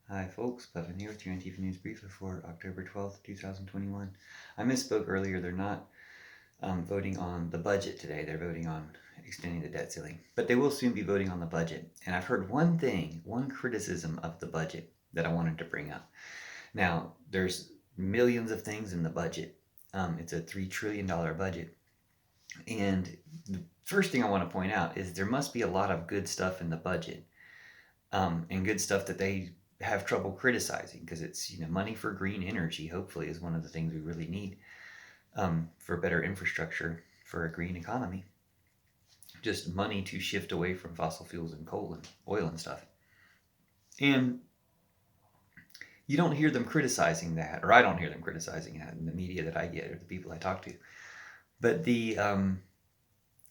Hi folks, Bevin here with your NTV News Briefer for October 12th, 2021. I misspoke earlier, they're not voting on the budget today, they're voting on extending the debt ceiling. But they will soon be voting on the budget. And I've heard one criticism of the budget that I wanted to bring up. Now, there's millions of things in the budget. It's a $3 trillion budget. And the first thing I want to point out is there must be a lot of good stuff in the budget, and good stuff that they have trouble criticizing because it's money for green energy. Hopefully, is one of the things we really need, for better infrastructure for a green economy. Just money to shift away from fossil fuels and coal and oil and stuff. And you don't hear them criticizing that, or I don't hear them criticizing that in the media that I get or the people I talk to. But the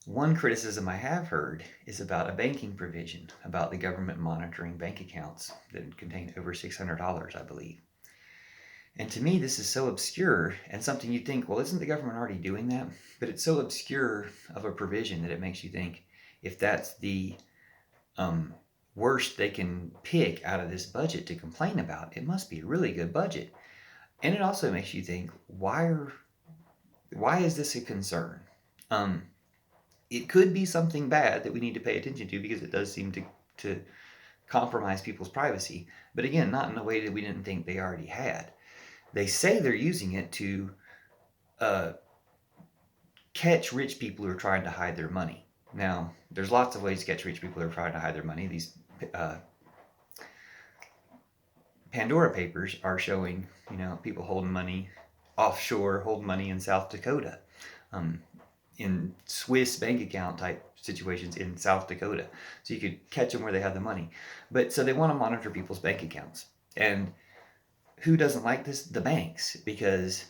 one criticism I have heard is about a banking provision, about the government monitoring bank accounts that contain over $600, I believe. And to me, this is so obscure and something you'd think, well, isn't the government already doing that? But it's so obscure of a provision that it makes you think, if that's the worst they can pick out of this budget to complain about, it must be a really good budget. And it also makes you think, why is this a concern? It could be something bad that we need to pay attention to because it does seem to compromise people's privacy. But again, not in a way that we didn't think they already had. They say they're using it to catch rich people who are trying to hide their money. Now, there's lots of ways to catch rich people who are trying to hide their money. These Pandora papers are showing, people holding money offshore, holding money in South Dakota, in Swiss bank account type situations in South Dakota. So you could catch them where they have the money. But so they want to monitor people's bank accounts. And who doesn't like this? The banks, because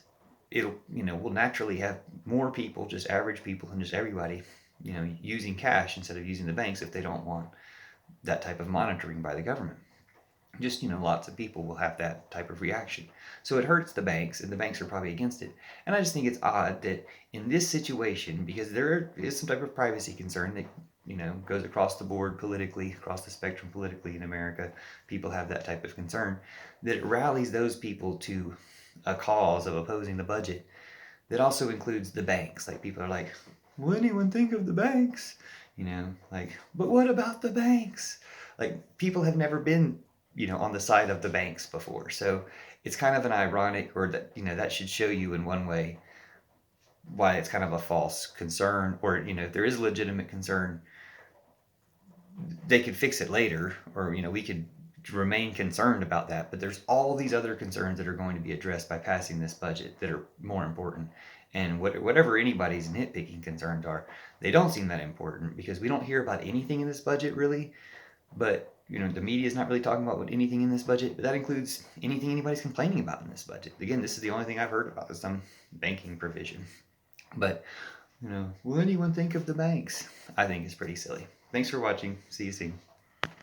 we'll naturally have more people, just average people and just everybody, using cash instead of using the banks if they don't want that type of monitoring by the government. Just, lots of people will have that type of reaction. So it hurts the banks, and the banks are probably against it. And I just think it's odd that in this situation, because there is some type of privacy concern that, goes across the board politically, across the spectrum politically in America, people have that type of concern, that it rallies those people to a cause of opposing the budget that also includes the banks. Like, people are like, will anyone think of the banks? But what about the banks? Like, people have never been on the side of the banks before. So it's kind of an ironic, or that, that should show you in one way why it's kind of a false concern, or, if there is a legitimate concern, they could fix it later, or, we could remain concerned about that. But there's all these other concerns that are going to be addressed by passing this budget that are more important. And whatever anybody's nitpicking concerns are, they don't seem that important because we don't hear about anything in this budget really. But the media is not really talking about anything in this budget, but that includes anything anybody's complaining about in this budget. Again, this is the only thing I've heard about, is some banking provision. But will anyone think of the banks? I think it's pretty silly. Thanks for watching. See you soon.